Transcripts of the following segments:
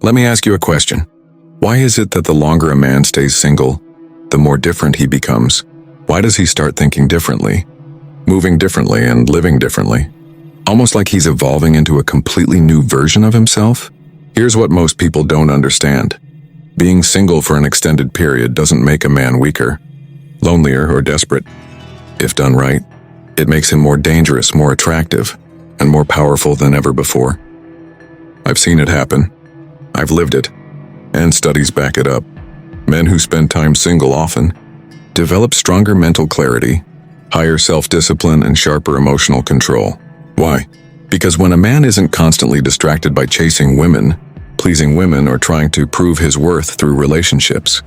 Let me ask you a question. Why is it that the longer a man stays single, the more different he becomes? Why does he start thinking differently, moving differently, and living differently? Almost like he's evolving into a completely new version of himself? Here's what most people don't understand. Being single for an extended period doesn't make a man weaker, lonelier, or desperate. If done right, it makes him more dangerous, more attractive, and more powerful than ever before. I've seen it happen. I've lived it, and studies back it up. Men who spend time single often develop stronger mental clarity, higher self-discipline, and sharper emotional control. Why? Because when a man isn't constantly distracted by chasing women, pleasing women, or trying to prove his worth through relationships,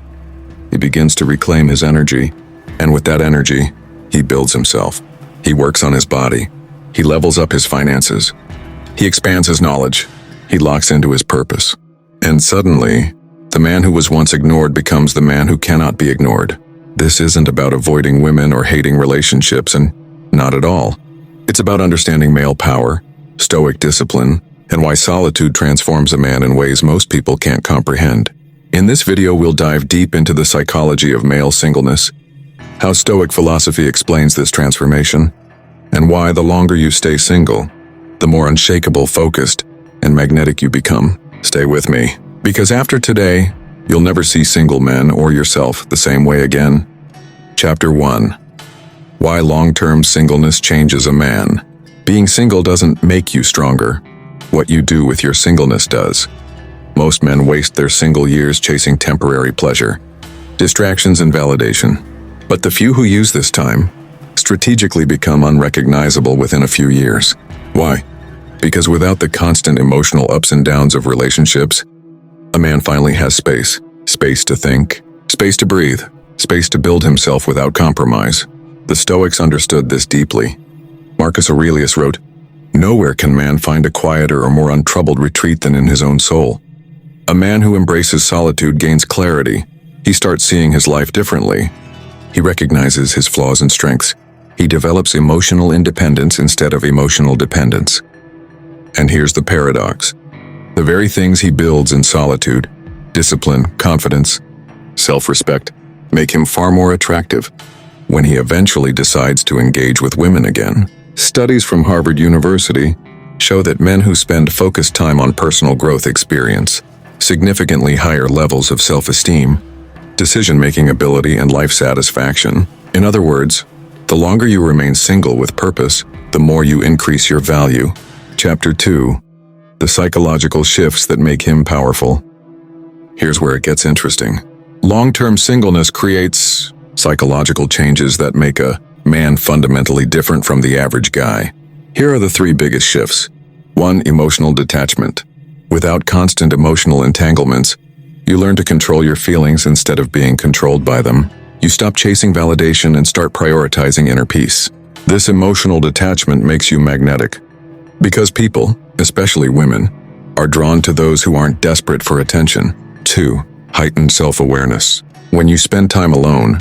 he begins to reclaim his energy, and with that energy, he builds himself. He works on his body. He levels up his finances. He expands his knowledge. He locks into his purpose. And suddenly, the man who was once ignored becomes the man who cannot be ignored. This isn't about avoiding women or hating relationships, and not at all. It's about understanding male power, stoic discipline, and why solitude transforms a man in ways most people can't comprehend. In this video, we'll dive deep into the psychology of male singleness, how Stoic philosophy explains this transformation, and why the longer you stay single, the more unshakable, focused, and magnetic you become. Stay with me, because after today, you'll never see single men or yourself the same way again. Chapter 1. Why long-term singleness changes a man. Being single doesn't make you stronger. What you do with your singleness does. Most men waste their single years chasing temporary pleasure, distractions, and validation. But the few who use this time strategically become unrecognizable within a few years. Why? Because without the constant emotional ups and downs of relationships, a man finally has space. Space to think, space to breathe, space to build himself without compromise. The Stoics understood this deeply. Marcus Aurelius wrote, "Nowhere can man find a quieter or more untroubled retreat than in his own soul." A man who embraces solitude gains clarity. He starts seeing his life differently. He recognizes his flaws and strengths. He develops emotional independence instead of emotional dependence. And here's the paradox. The very things he builds in solitude, discipline, confidence, self-respect, make him far more attractive when he eventually decides to engage with women again. Studies from Harvard University show that men who spend focused time on personal growth experience significantly higher levels of self-esteem, decision-making ability, and life satisfaction. In other words, the longer you remain single with purpose, the more you increase your value. Chapter 2. The psychological shifts that make him powerful. Here's where it gets interesting. Long-term singleness creates psychological changes that make a man fundamentally different from the average guy. Here are the 3 biggest shifts. 1. Emotional detachment. Without constant emotional entanglements, you learn to control your feelings instead of being controlled by them. You stop chasing validation and start prioritizing inner peace. This emotional detachment makes you magnetic, because people, especially women, are drawn to those who aren't desperate for attention. 2. Heightened self-awareness. When you spend time alone,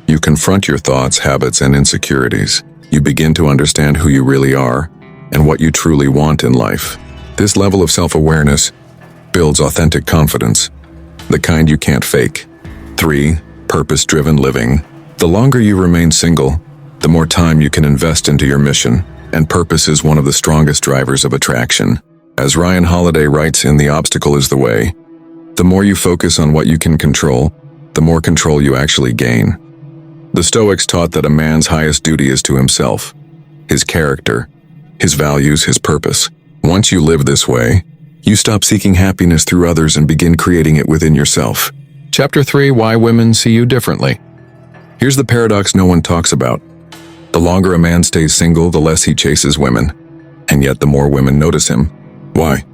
you confront your thoughts, habits, and insecurities. You begin to understand who you really are and what you truly want in life. This level of self-awareness builds authentic confidence, the kind you can't fake. 3. Purpose-driven living. The longer you remain single, the more time you can invest into your mission, and purpose is one of the strongest drivers of attraction. As Ryan Holiday writes in The Obstacle is the Way, the more you focus on what you can control, the more control you actually gain. The Stoics taught that a man's highest duty is to himself, his character, his values, his purpose. Once you live this way, you stop seeking happiness through others and begin creating it within yourself. Chapter 3. Why women see you differently. Here's the paradox no one talks about. The longer a man stays single, the less he chases women, and yet the more women notice him. Why?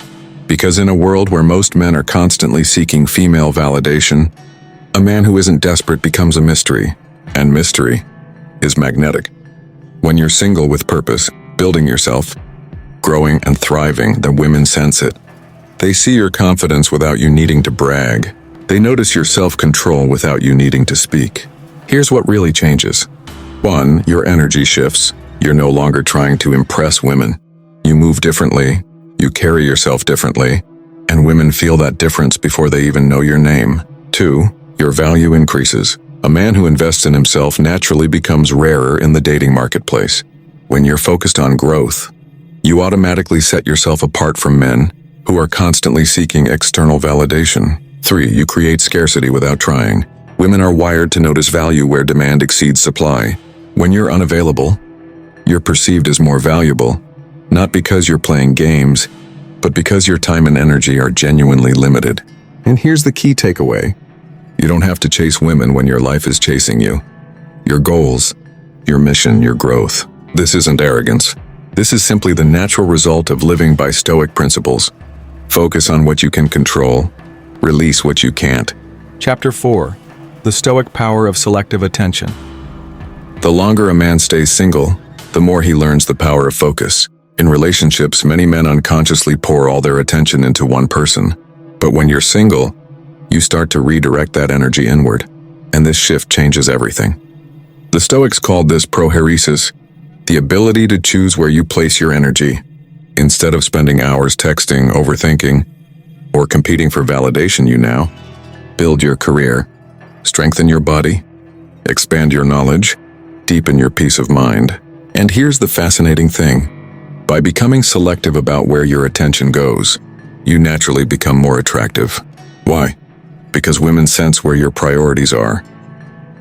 Because in a world where most men are constantly seeking female validation, a man who isn't desperate becomes a mystery, and mystery is magnetic. When you're single with purpose, building yourself, growing and thriving, the women sense it. They see your confidence without you needing to brag. They notice your self-control without you needing to speak. Here's what really changes. 1. Your energy shifts. You're no longer trying to impress women. You move differently, you carry yourself differently, and women feel that difference before they even know your name. 2. Your value increases. A man who invests in himself naturally becomes rarer in the dating marketplace. When you're focused on growth, you automatically set yourself apart from men who are constantly seeking external validation. 3. You create scarcity without trying. Women are wired to notice value where demand exceeds supply. When you're unavailable, you're perceived as more valuable, not because you're playing games, but because your time and energy are genuinely limited. And here's the key takeaway. You don't have to chase women when your life is chasing you. Your goals, your mission, your growth. This isn't arrogance. This is simply the natural result of living by Stoic principles. Focus on what you can control, release what you can't. Chapter 4. The Stoic Power of Selective Attention. The longer a man stays single, the more he learns the power of focus. In relationships, many men unconsciously pour all their attention into one person. But when you're single, you start to redirect that energy inward, and this shift changes everything. The Stoics called this prohairesis, the ability to choose where you place your energy. Instead of spending hours texting, overthinking, or competing for validation, you now build your career, strengthen your body, expand your knowledge, deepen your peace of mind. And here's the fascinating thing. By becoming selective about where your attention goes, you naturally become more attractive. Why? Because women sense where your priorities are.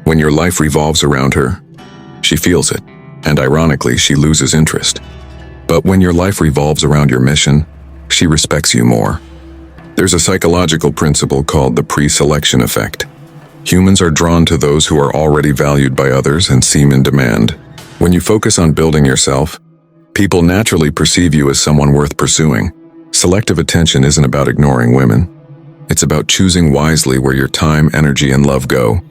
When your life revolves around her, she feels it, and ironically, she loses interest. But when your life revolves around your mission, she respects you more. There's a psychological principle called the pre-selection effect. Humans are drawn to those who are already valued by others and seem in demand. When you focus on building yourself, people naturally perceive you as someone worth pursuing. Selective attention isn't about ignoring women. It's about choosing wisely where your time, energy, and love go.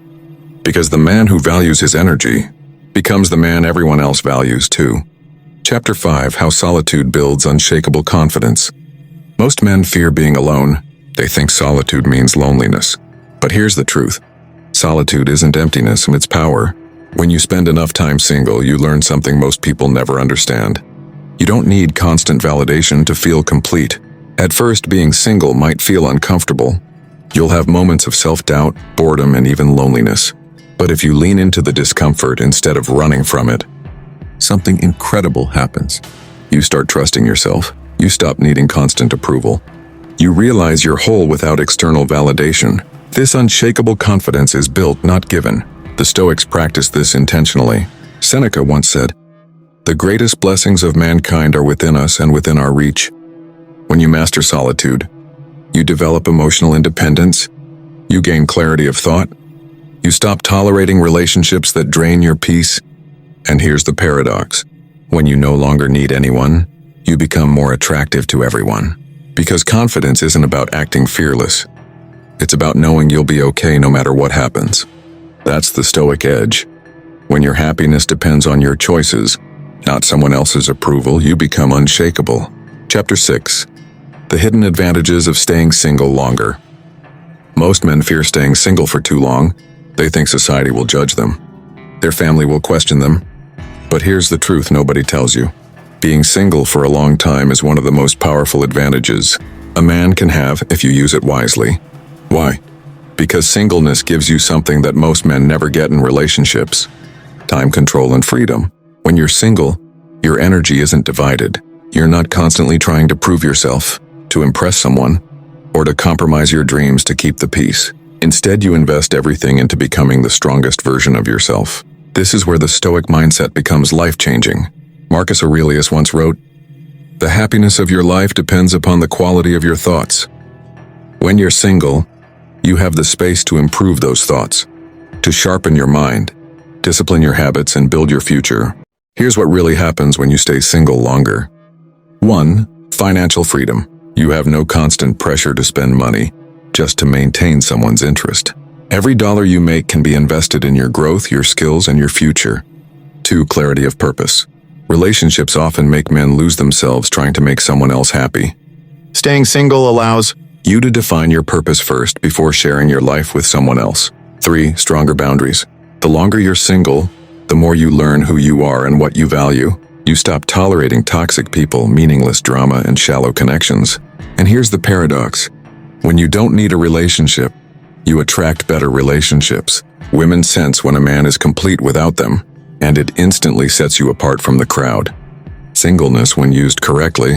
Because the man who values his energy becomes the man everyone else values too. Chapter 5. How Solitude Builds Unshakable Confidence. Most men fear being alone. They think solitude means loneliness. But here's the truth. Solitude isn't emptiness, it's power. When you spend enough time single, you learn something most people never understand. You don't need constant validation to feel complete. At first, being single might feel uncomfortable. You'll have moments of self-doubt, boredom, and even loneliness. But if you lean into the discomfort instead of running from it, something incredible happens. You start trusting yourself. You stop needing constant approval. You realize you're whole without external validation. This unshakable confidence is built, not given. The Stoics practiced this intentionally. Seneca once said, "The greatest blessings of mankind are within us and within our reach." When you master solitude, you develop emotional independence, you gain clarity of thought, you stop tolerating relationships that drain your peace. And here's the paradox. When you no longer need anyone, you become more attractive to everyone. Because confidence isn't about acting fearless. It's about knowing you'll be okay no matter what happens. That's the Stoic edge. When your happiness depends on your choices, not someone else's approval, you become unshakable. Chapter 6. The Hidden Advantages of Staying Single Longer. Most men fear staying single for too long. They think society will judge them. Their family will question them. But here's the truth nobody tells you. Being single for a long time is one of the most powerful advantages a man can have if you use it wisely. Why? Because singleness gives you something that most men never get in relationships: time, control, and freedom. When you're single, your energy isn't divided. You're not constantly trying to prove yourself, to impress someone, or to compromise your dreams to keep the peace. Instead, you invest everything into becoming the strongest version of yourself. This is where the Stoic mindset becomes life-changing. Marcus Aurelius once wrote, "The happiness of your life depends upon the quality of your thoughts." When you're single, you have the space to improve those thoughts, to sharpen your mind, discipline your habits, and build your future. Here's what really happens when you stay single longer. 1. Financial freedom. You have no constant pressure to spend money, just to maintain someone's interest. Every dollar you make can be invested in your growth, your skills, and your future. 2. Clarity of purpose. Relationships often make men lose themselves trying to make someone else happy. Staying single allows you to define your purpose first before sharing your life with someone else. 3. Stronger boundaries. The longer you're single, the more you learn who you are and what you value. You stop tolerating toxic people, meaningless drama, and shallow connections. And here's the paradox. When you don't need a relationship, you attract better relationships. Women sense when a man is complete without them, and it instantly sets you apart from the crowd. Singleness, when used correctly,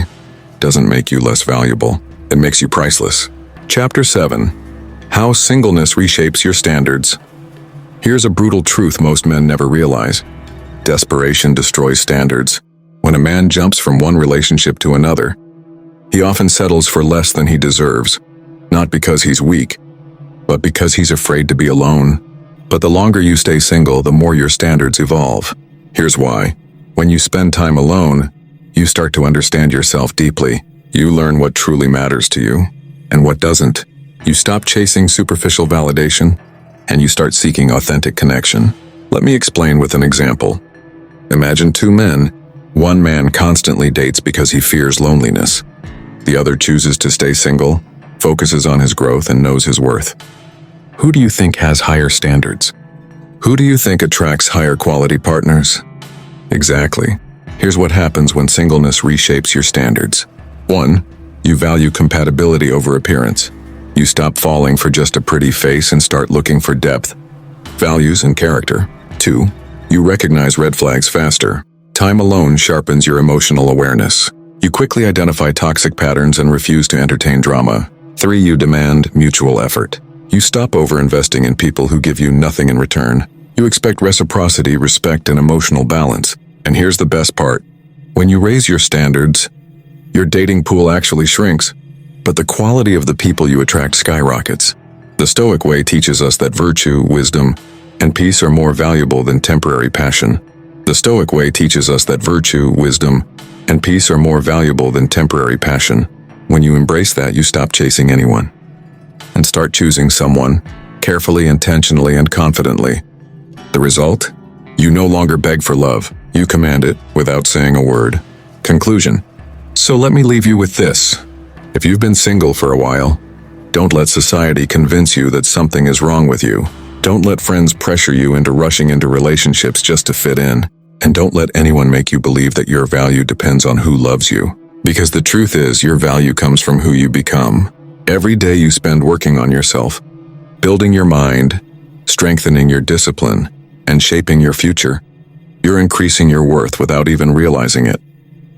doesn't make you less valuable. It makes you priceless. Chapter 7. How Singleness Reshapes Your Standards. Here's a brutal truth most men never realize. Desperation destroys standards. When a man jumps from one relationship to another, he often settles for less than he deserves, not because he's weak, but because he's afraid to be alone. But the longer you stay single, the more your standards evolve. Here's why. When you spend time alone, you start to understand yourself deeply. You learn what truly matters to you and what doesn't. You stop chasing superficial validation and you start seeking authentic connection. Let me explain with an example. Imagine two men. One man constantly dates because he fears loneliness. The other chooses to stay single, focuses on his growth, and knows his worth. Who do you think has higher standards? Who do you think attracts higher quality partners? Exactly. Here's what happens when singleness reshapes your standards. 1. You value compatibility over appearance. You stop falling for just a pretty face and start looking for depth, values, and character. 2. You recognize red flags faster. Time alone sharpens your emotional awareness. You quickly identify toxic patterns and refuse to entertain drama. 3. You demand mutual effort. You stop over-investing in people who give you nothing in return. You expect reciprocity, respect, and emotional balance. And here's the best part. When you raise your standards, your dating pool actually shrinks, but the quality of the people you attract skyrockets. The Stoic way teaches us that virtue, wisdom, and peace are more valuable than temporary passion. The Stoic way teaches us that virtue, wisdom, and peace are more valuable than temporary passion. When you embrace that, you stop chasing anyone and start choosing someone carefully, intentionally, and confidently. The result? You no longer beg for love. You command it without saying a word. Conclusion. So let me leave you with this. If you've been single for a while, don't let society convince you that something is wrong with you. Don't let friends pressure you into rushing into relationships just to fit in. And don't let anyone make you believe that your value depends on who loves you. Because the truth is, your value comes from who you become. Every day you spend working on yourself, building your mind, strengthening your discipline, and shaping your future, you're increasing your worth without even realizing it.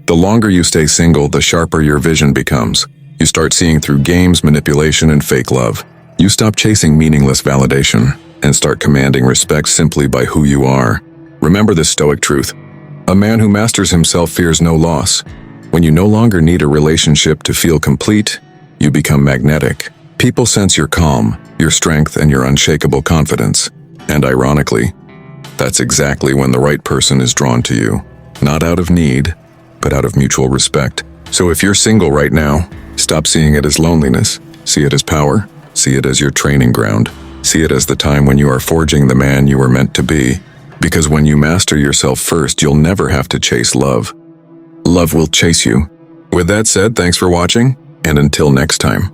The longer you stay single, the sharper your vision becomes. You start seeing through games, manipulation, and fake love. You stop chasing meaningless validation and start commanding respect simply by who you are. Remember this Stoic truth. A man who masters himself fears no loss. When you no longer need a relationship to feel complete, you become magnetic. People sense your calm, your strength, and your unshakable confidence. And ironically, that's exactly when the right person is drawn to you. Not out of need, but out of mutual respect. So if you're single right now, stop seeing it as loneliness. See it as power. See it as your training ground. See it as the time when you are forging the man you were meant to be. Because when you master yourself first, you'll never have to chase love. Love will chase you. With that said, thanks for watching, and until next time.